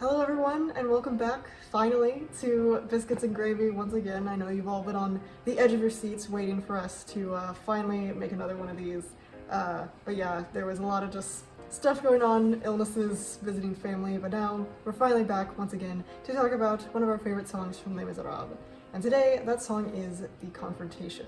Hello everyone, and welcome back, finally, to Biscuits and Gravy once again. I know you've all been on the edge of your seats waiting for us to finally make another one of these. But yeah, there was a lot of just stuff going on, illnesses, visiting family, but now we're finally back once again to talk about one of our favorite songs from Les Miz. And today, that song is the Confrontation.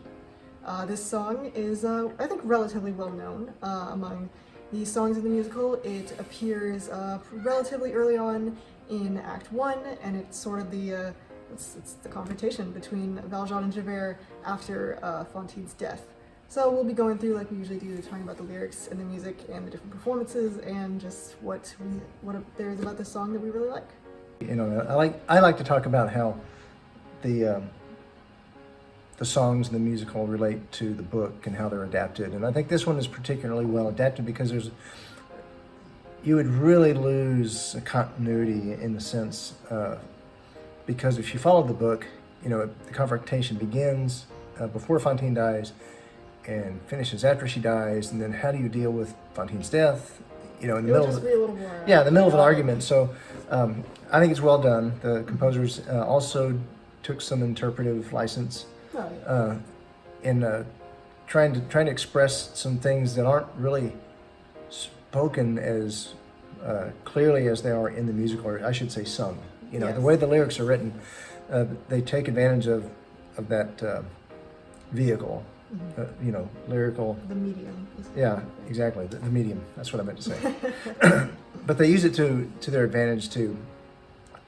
This song is, I think, relatively well known among the songs in the musical. It appears relatively early on in Act 1, and it's sort of the it's the confrontation between Valjean and Javert after Fantine's death. So we'll be going through, like we usually do, talking about the lyrics and the music and the different performances and just what there is about this song that we really like. You know, I like to talk about how the songs in the musical relate to the book and how they're adapted. And I think this one is particularly well adapted because you would really lose a continuity in the sense, because if you follow the book, you know, the confrontation begins before Fantine dies and finishes after she dies, and then how do you deal with Fantine's death? You know, in the middle of the middle of an argument. So I think it's well done. The composers also took some interpretive license. In trying to express some things that aren't really spoken as clearly as they are in the musical, or I should say sung. You know, yes. The way the lyrics are written, they take advantage of that vehicle, you know, lyrical. The medium. Yeah, exactly, the medium, that's what I meant to say. But they use it to their advantage to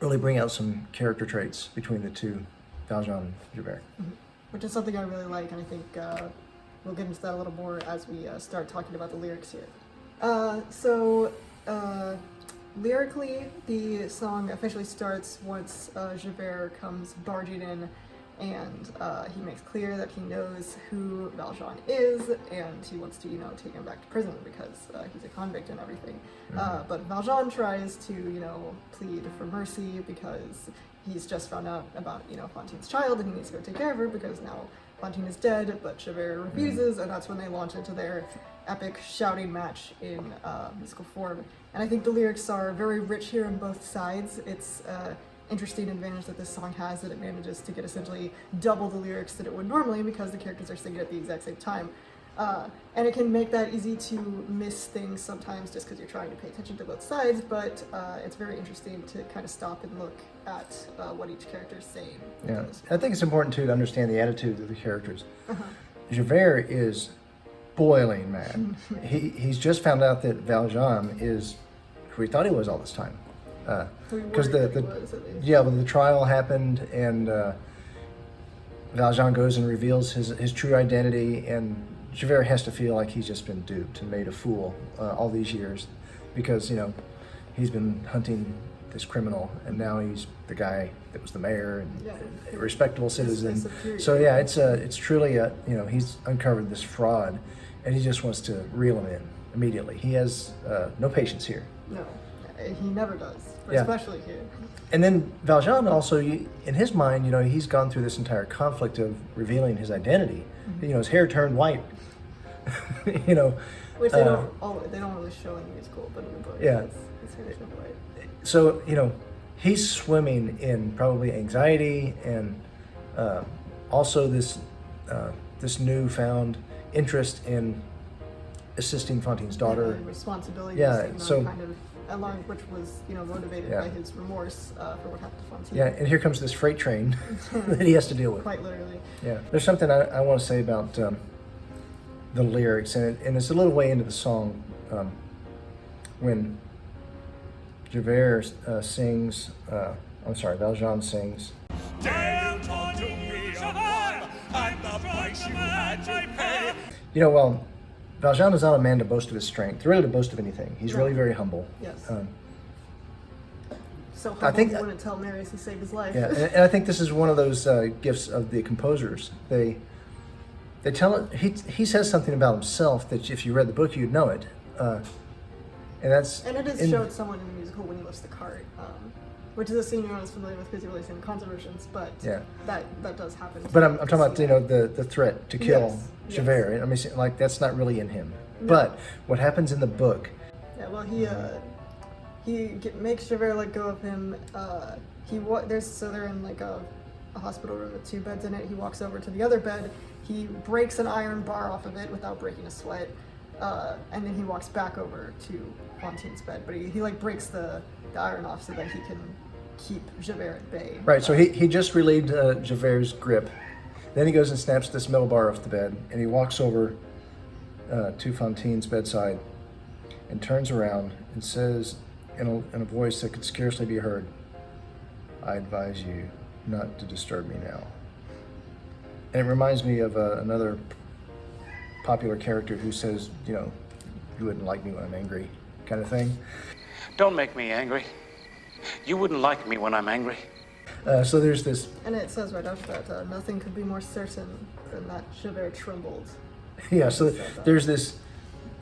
really bring out some character traits between the two, Valjean and Javert. Which is something I really like, and I think we'll get into that a little more as we start talking about the lyrics here. Lyrically, the song officially starts once Javert comes barging in, and he makes clear that he knows who Valjean is, and he wants to, you know, take him back to prison because he's a convict and everything. But Valjean tries to, you know, plead for mercy because he's just found out about, you know, Fantine's child, and he needs to go take care of her because now Fantine is dead, but Javert refuses, and that's when they launch into their epic shouting match in musical form. And I think the lyrics are very rich here on both sides. It's interesting advantage that this song has, that it manages to get essentially double the lyrics that it would normally because the characters are singing at the exact same time. And it can make that easy to miss things sometimes just because you're trying to pay attention to both sides, but it's very interesting to kind of stop and look at what each character is saying. Yeah, I think it's important too to understand the attitude of the characters. Javert is boiling mad. He's just found out that Valjean is who he thought he was all this time. Because when the trial happened and Valjean goes and reveals his true identity, and Javert has to feel like he's just been duped and made a fool all these years because, you know, he's been hunting this criminal and now he's the guy that was the mayor and a respectable citizen. So yeah, it's truly you know, he's uncovered this fraud and he just wants to reel him in immediately. He has no patience here. No, he never does, especially here. And then Valjean also, in his mind, you know, he's gone through this entire conflict of revealing his identity. You know, his hair turned white. You know, which they don't really show in the musical, but in the book, his hair turned white. So, you know, he's swimming in probably anxiety and also this newfound interest in assisting Fantine's daughter. Responsibility. So kind of. Along, which was, you know, motivated by his remorse for what happened to Fantine. Yeah, and here comes this freight train that he has to deal with. Quite literally. Yeah, there's something I want to say about the lyrics, and it's a little way into the song when Javert sings. Valjean sings. Damn on me, and the price you had to pay. You know, well, Valjean is not a man to boast of his strength, really to boast of anything. He's really very humble. Yes. So humble he wouldn't tell Marius he saved his life. Yeah, and I think this is one of those gifts of the composers. They tell it. He says something about himself that if you read the book, you'd know it. And it is showed someone in the musical when he lifts the cart, which is a scene you're not as familiar with because you've really seen concert versions, but that does happen. But I'm talking about, you know, the threat to kill Javert. Yes. I mean, like, that's not really in him. No. But what happens in the book? Yeah, well, makes Javert let go of him. They're in like a hospital room with 2 beds in it. He walks over to the other bed. He breaks an iron bar off of it without breaking a sweat, and then he walks back over to Fantine's bed. But he like breaks the iron off so that he can keep Javert at bay. Right. So he just relieved Javert's grip. Then he goes and snaps this metal bar off the bed, and he walks over to Fantine's bedside and turns around and says in a voice that could scarcely be heard, "I advise you not to disturb me now." And it reminds me of another popular character who says, you wouldn't like me when I'm angry, kind of thing. Don't make me angry. You wouldn't like me when I'm angry. So there's this... And it says right after that, nothing could be more certain than that Javert trembled. Yeah, so there's this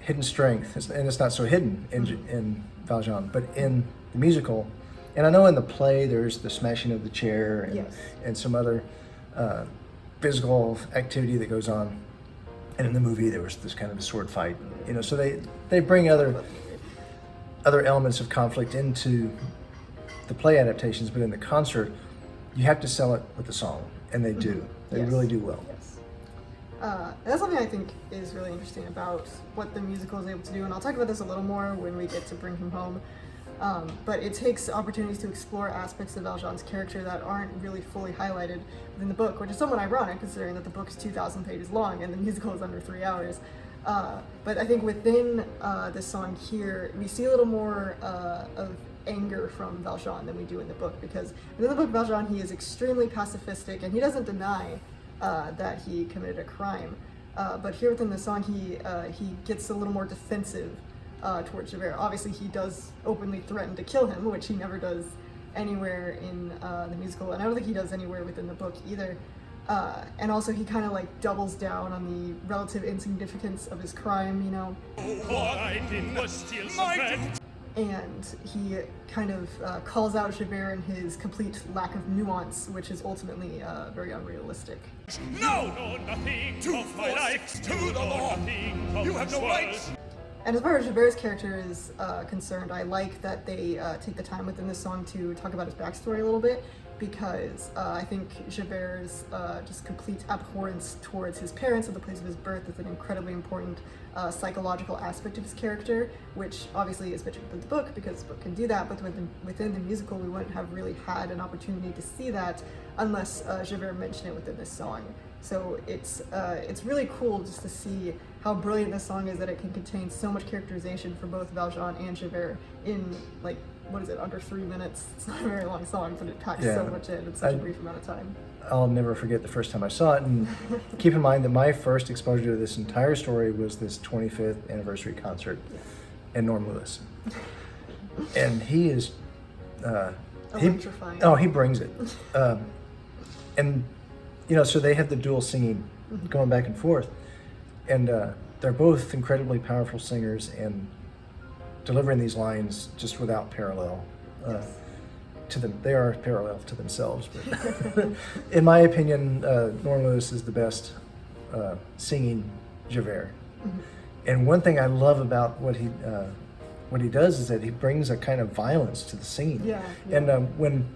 hidden strength, and it's not so hidden in Valjean, but in the musical, and I know in the play there's the smashing of the chair and some other physical activity that goes on, and in the movie there was this kind of a sword fight, so they bring other elements of conflict into the play adaptations, but in the concert you have to sell it with the song, and they do. They really do well. Yes. That's something I think is really interesting about what the musical is able to do, and I'll talk about this a little more when we get to Bring Him Home. But it takes opportunities to explore aspects of Valjean's character that aren't really fully highlighted within the book, which is somewhat ironic considering that the book is 2,000 pages long and the musical is under 3 hours. But I think within this song here, we see a little more of anger from Valjean than we do in the book, because within the book Valjean, he is extremely pacifistic and he doesn't deny that he committed a crime. But here within the song, he gets a little more defensive towards Javert. Obviously, he does openly threaten to kill him, which he never does anywhere in the musical, and I don't think he does anywhere within the book either. And also, he kind of like doubles down on the relative insignificance of his crime, What I did was steal some bread. And he kind of calls out Javert in his complete lack of nuance, which is ultimately very unrealistic. No, nothing. 246 to the law. You have no rights. And as far as Javert's character is concerned, I like that they take the time within this song to talk about his backstory a little bit, because I think Javert's just complete abhorrence towards his parents and the place of his birth is an incredibly important psychological aspect of his character, which obviously is mentioned within the book because the book can do that, but within the musical we wouldn't have really had an opportunity to see that unless Javert mentioned it within this song. So it's really cool just to see how brilliant this song is, that it can contain so much characterization for both Valjean and Javert in, like, what is it, under 3 minutes? It's not a very long song, but it packs so much in such a brief amount of time. I'll never forget the first time I saw it, and keep in mind that my first exposure to this entire story was this 25th anniversary concert in Norm Lewis. And he is... electrifying. He brings it. And, so they have the dual singing going back and forth. And they're both incredibly powerful singers and delivering these lines just without parallel to them. They are parallel to themselves. But in my opinion, Norm Lewis is the best singing Javert. Mm-hmm. And one thing I love about what he does is that he brings a kind of violence to the singing. Yeah. And when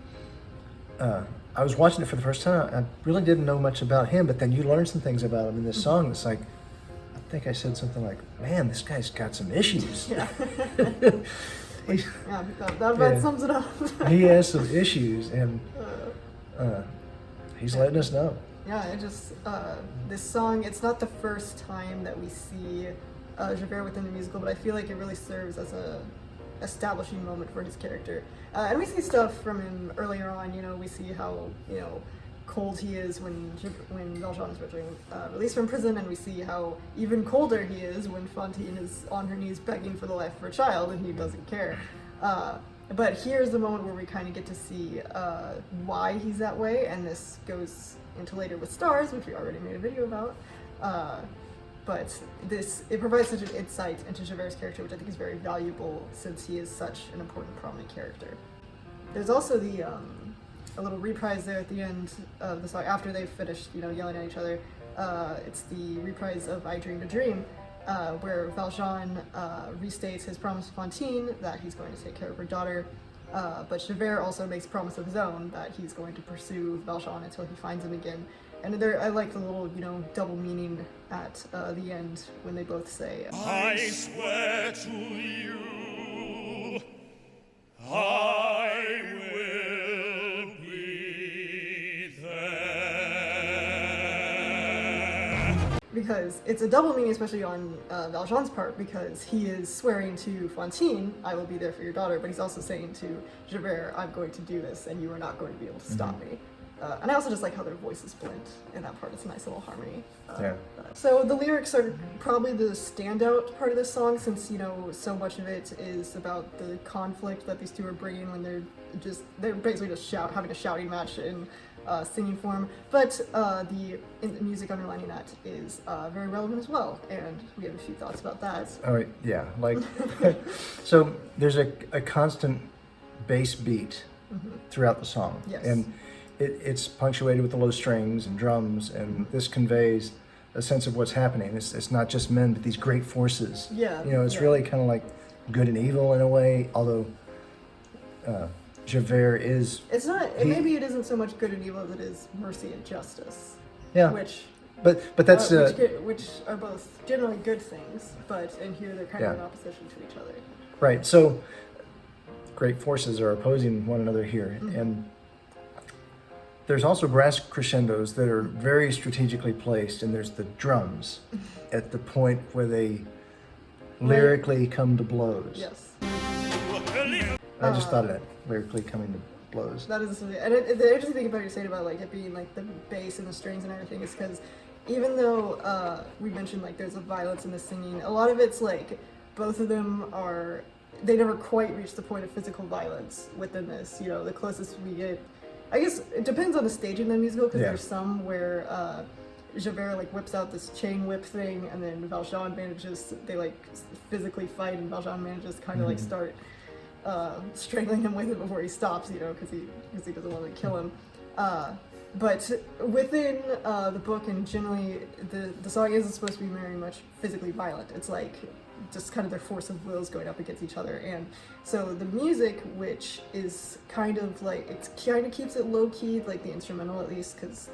I was watching it for the first time, I really didn't know much about him, but then you learn some things about him in this song. It's like, I think I said something like, man, this guy's got some issues. Yeah. That sums it up. He has some issues, and he's letting us know. Yeah, this song, it's not the first time that we see Javert within the musical, but I feel like it really serves as a establishing moment for his character. And we see stuff from him earlier on, we see how, cold he is when Valjean is being released from prison, and we see how even colder he is when Fantine is on her knees begging for the life of her child and he doesn't care. But here's the moment where we kind of get to see why he's that way, and this goes into later with Stars, which we already made a video about. But it provides such an insight into Javert's character, which I think is very valuable since he is such an important, prominent character. There's also a little reprise there at the end of the song after they've finished, yelling at each other. It's the reprise of "I Dreamed a Dream," where Valjean restates his promise to Fantine that he's going to take care of her daughter, but Javert also makes a promise of his own that he's going to pursue Valjean until he finds him again. And there, I like the little, double meaning at the end when they both say, I swear to you, I will be there. because it's a double meaning, especially on Valjean's part, because he is swearing to Fantine, I will be there for your daughter, but he's also saying to Javert, I'm going to do this, and you are not going to be able to stop me. And I also just like how their voices blend in that part. It's a nice little harmony. So the lyrics are probably the standout part of this song, since so much of it is about the conflict that these two are bringing when they're basically just having a shouting match in singing form. But the music underlining that is very relevant as well, and we have a few thoughts about that. Oh yeah, like so there's a constant bass beat throughout the song, Yes. and it's punctuated with the low strings and drums, and this conveys a sense of what's happening. It's not just men, but these great forces. Yeah, it's yeah. really kind of like good and evil in a way, although Javert is... It's not, maybe it isn't so much good and evil as it is mercy and justice. Yeah. Which... But that's... which are both generally good things, but in here they're kind of in opposition to each other. Right, so great forces are opposing one another here, and there's also brass crescendos that are very strategically placed, and there's the drums at the point where they lyrically come to blows. Yes. I just thought of that, lyrically coming to blows. That is, and the interesting thing about what you're saying about like it being like the bass and the strings and everything is because even though we mentioned like there's a violence in the singing, a lot of it's like both of them they never quite reach the point of physical violence within this. The closest we get, I guess it depends on the staging of the musical, because there's some where Javert like whips out this chain whip thing, and then Valjean they like physically fight, and Valjean manages to kind of like start strangling him with it before he stops, because he doesn't want to kill him. But within the book, and generally the song isn't supposed to be very much physically violent. It's like just kind of their force of wills going up against each other. And so the music, which is kind of like, it kind of keeps it low-key, like the instrumental at least, because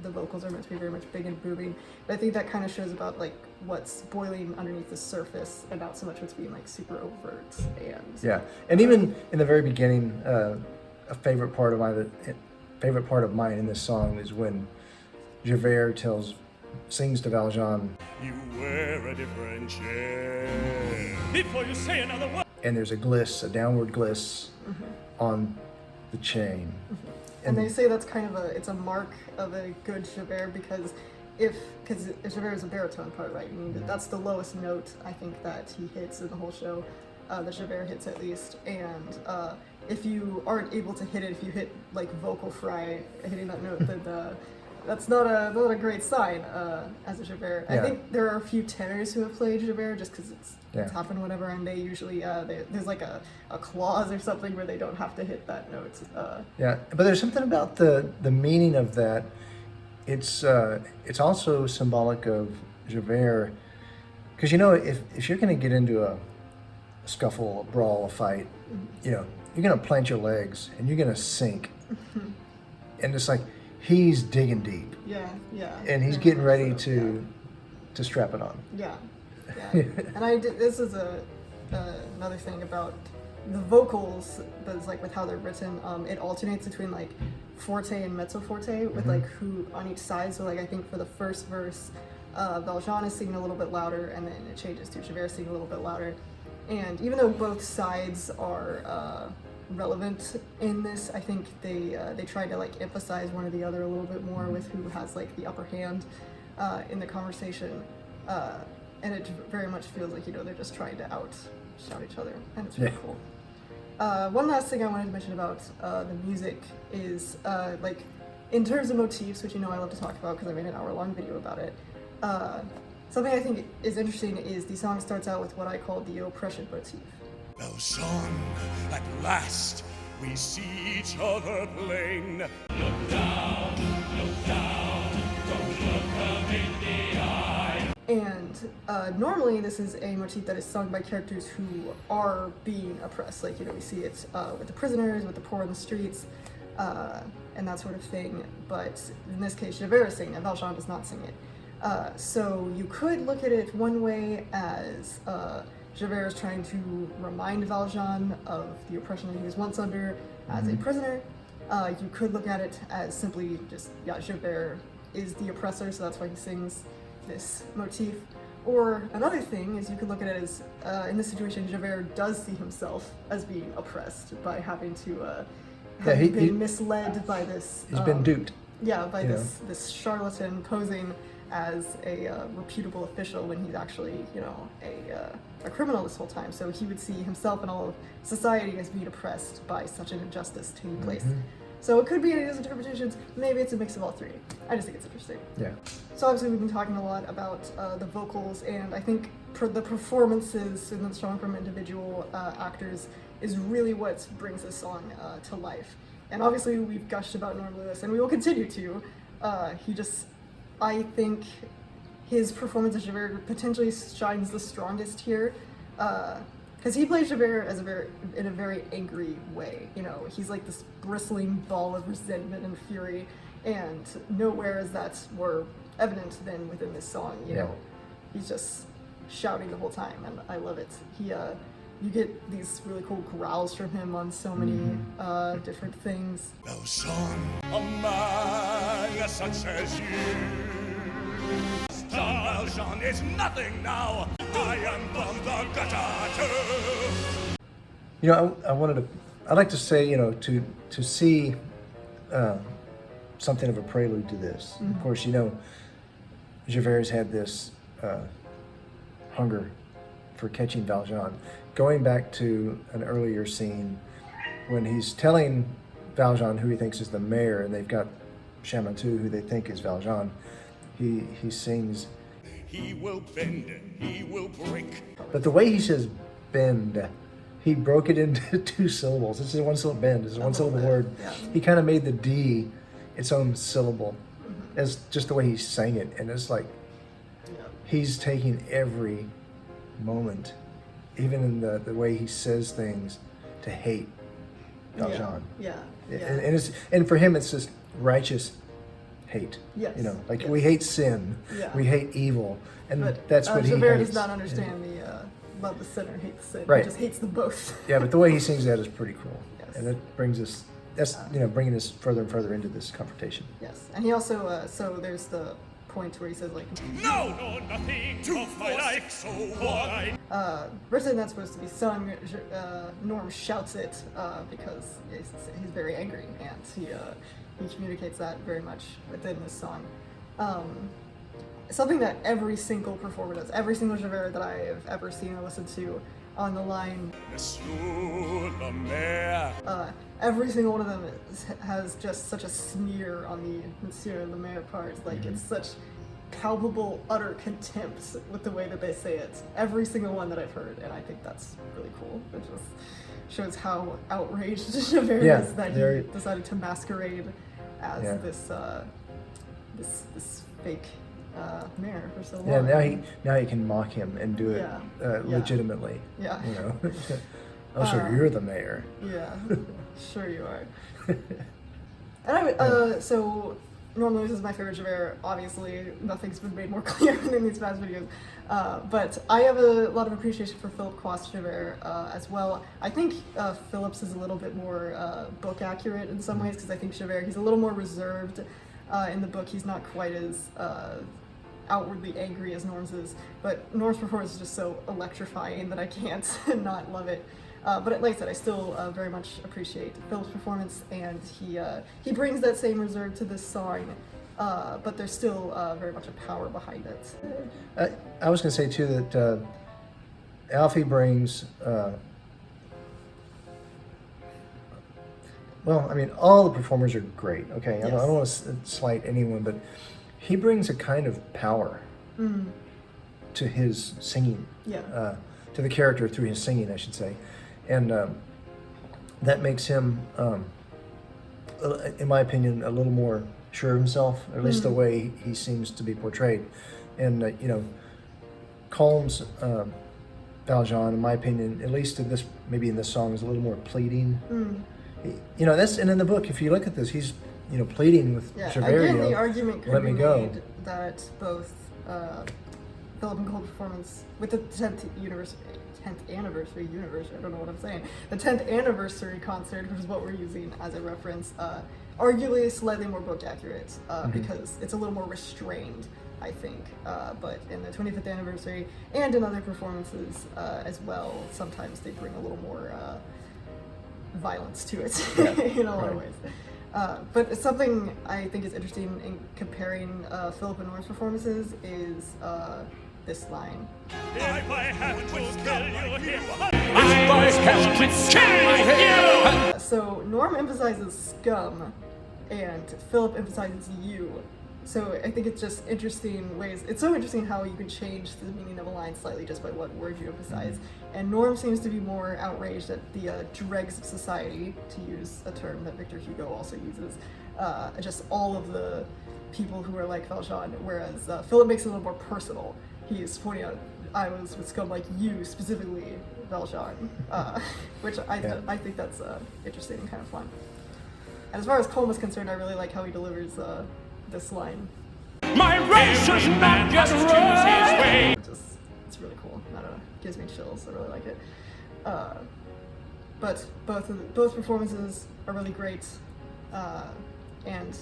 the vocals are meant to be very much big and booming. But I think that kind of shows about like what's boiling underneath the surface, and not so much what's being like super overt. And even in the very beginning, a favorite part of mine in this song is when Javert sings to Valjean, You wear a different shade before you say another word. and there's a downward gliss on the chain. And they say that's kind of it's a mark of a good Javert, because Javert is a baritone part, right? That's the lowest note I think that he hits in the whole show, that Javert hits at least. And if you aren't able to hit it, if you hit like vocal fry hitting that note, then that's not a great sign as a Javert. I think there are a few tenors who have played Javert just because it's happened whenever, and they usually there's like a clause or something where they don't have to hit that note. But there's something about the meaning of that. It's also symbolic of Javert, because if you're going to get into a scuffle, a brawl, a fight, you're going to plant your legs and you're going to sink, and it's like he's digging deep. Yeah. And he's getting ready to strap it on. Yeah. And this is another thing about the vocals, that's like with how they're written. It alternates between like forte and mezzo forte with like who on each side. So like I think for the first verse, Valjean is singing a little bit louder, and then it changes to Javert singing a little bit louder. And even though both sides are relevant in this, I think they try to like emphasize one or the other a little bit more with who has like the upper hand in the conversation, and it very much feels like they're just trying to shout each other, and it's really cool. One last thing I wanted to mention about the music is like in terms of motifs, which I love to talk about because I made an hour-long video about it. Something I think is interesting is the song starts out with what I call the oppression motif. Valjean, at last we see each other plain. Look down, don't look him in the eye. And normally this is a motif that is sung by characters who are being oppressed. Like, we see it with the prisoners, with the poor in the streets, and that sort of thing. But in this case, Javert is singing it, Valjean does not sing it. So you could look at it one way as Javert is trying to remind Valjean of the oppression that he was once under as a prisoner. You could look at it as simply just, Javert is the oppressor, so that's why he sings this motif. Or another thing is you could look at it as, in this situation, Javert does see himself as being oppressed by having to, having been misled by this... He's been duped. Yeah, by this charlatan posing as a reputable official when he's actually, a criminal this whole time. So he would see himself and all of society as being oppressed by such an injustice taking place. So it could be any of those interpretations. Maybe it's a mix of all three. I just think it's interesting. Yeah. So obviously we've been talking a lot about the vocals, and I think the performances and the song from individual actors is really what brings this song to life. And obviously we've gushed about Norm Lewis, and we will continue to. I think his performance as Javert potentially shines the strongest here, because he plays Javert as in a very angry way. He's like this bristling ball of resentment and fury, and nowhere is that more evident than within this song. He's just shouting the whole time, and I love it. You get these really cool growls from him on so many different things. Valjean, a man such as you. Jean Valjean is nothing now. I am from the gutter too. I'd like to say, to see something of a prelude to this. Of course, Javert's had this hunger for catching Valjean. Going back to an earlier scene when he's telling Valjean who he thinks is the mayor, and they've got Chamantou, who they think is Valjean, he sings, he will bend, he will break. But the way he says bend, he broke it into 2 syllables. This is one syllable bend, it's a one syllable word. Yeah. He kind of made the D its own syllable. As just the way he sang it, and it's like he's taking every moment, even in the way he says things, to hate Valjean. And for him it's just righteous hate. Yes. We hate sin, we hate evil, and that's what he hates. Javert does not understand the love the sinner, hate the sin. Right. He just hates them both. Yeah, but the way he sings that is pretty cool. Yes. And it brings us, bringing us further and further into this confrontation. Yes, and he also, so there's the point where he says, No, nothing to my life, so why? Originally that's supposed to be sung. Norm shouts it because he's very angry, and he communicates that very much within this song. Something that every single performer does, every single Javert that I have ever seen or listened to, on the line, Monsieur le Maire. every single one of them has just such a sneer on the Monsieur le Maire part. It's such palpable, utter contempt with the way that they say it. Every single one that I've heard, and I think that's really cool. It just shows how outraged Javert is that he decided to masquerade as this fake mayor for so long. Yeah, now he can mock him and do it legitimately. Yeah. Oh, so you're the mayor. Yeah, sure you are. And I would, so Norm Lewis is my favorite Javert. Obviously, nothing's been made more clear than in these past videos. But I have a lot of appreciation for Philip Quast Javert as well. I think Phillips is a little bit more book accurate in some ways, because I think Javert, he's a little more reserved in the book. He's not quite as outwardly angry as Norm's is, but Norm's performance is just so electrifying that I can't not love it. But like I said, I still very much appreciate Phil's performance, and he brings that same reserve to this song, but there's still very much a power behind it. I was going to say too that Alfie brings, all the performers are great, okay? Yes. I don't want to slight anyone, but he brings a kind of power to his singing, to the character through his singing, I should say. And that makes him, in my opinion, a little more sure of himself, or at least the way he seems to be portrayed. And, Colm's Valjean, in my opinion, at least in this, maybe in this song, is a little more pleading. You know, that's, and in the book, if you look at this, he's, you know, pleading with Javert. Again, You know, the argument could let be me go. made that both Philip and Cole's performance with the 10th anniversary, I don't know what I'm saying, the 10th anniversary concert, which is what we're using as a reference, arguably slightly more book accurate because it's a little more restrained, I think. But in the 25th anniversary and in other performances as well, sometimes they bring a little more violence to it in a lot of ways. But something I think is interesting in comparing Philip and Norm's performances is this line. If I have to kill you, if I have to kill you. So Norm emphasizes scum, and Philip emphasizes you. So I think it's just interesting ways. It's so interesting how you can change the meaning of a line slightly just by what word you emphasize. And Norm seems to be more outraged at the dregs of society, to use a term that Victor Hugo also uses. Just all of the people who are like Valjean, whereas Philip makes it a little more personal. He's pointing out, I was with scum like you, specifically Valjean, which I think that's interesting and kind of fun. And as far as Colm is concerned, I really like how he delivers this line. My race is not just right. It's really cool. I don't know, gives me chills. I really like it. But both performances are really great, and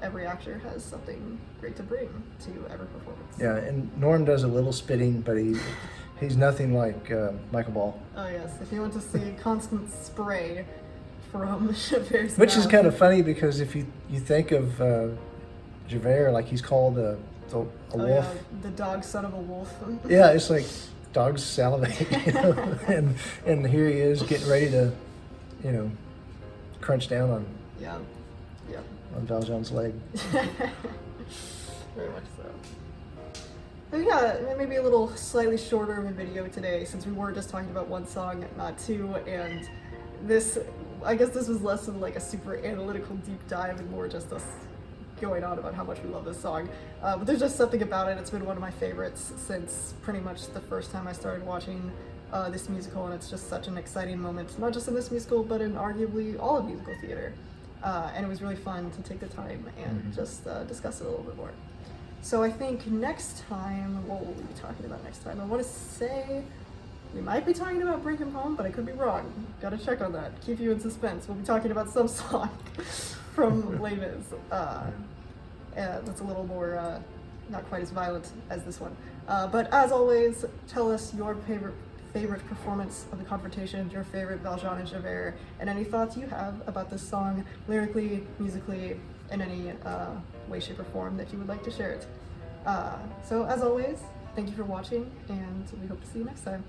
every actor has something great to bring to every performance. Yeah, and Norm does a little spitting, but he's nothing like Michael Ball. Oh yes, if you want to see constant spray from Javert's Which is mouth. kind of funny because if you think of Javert, like he's called a wolf. Yeah, the dog son of a wolf. Yeah, it's like dogs salivate, you know? and here he is getting ready to, you know, crunch down on Yeah. Valjean's leg. Very much so. But yeah, maybe a little slightly shorter of a video today since we were just talking about one song, not two, and I guess this was less of like a super analytical deep dive and more just us going on about how much we love this song. But there's just something about it. It's been one of my favorites since pretty much the first time I started watching this musical, and it's just such an exciting moment, not just in this musical, but in arguably all of musical theater. And it was really fun to take the time and just discuss it a little bit more. So I think next time, what will we be talking about next time? I want to say we might be talking about Bring Him Home, but I could be wrong. Gotta check on that. Keep you in suspense. We'll be talking about some song from Les Miz. That's a little more, not quite as violent as this one. But as always, tell us your favorite performance of the Confrontation, your favorite Valjean and Javert, and any thoughts you have about this song, lyrically, musically, in any way, shape, or form that you would like to share it. So as always, thank you for watching, and we hope to see you next time.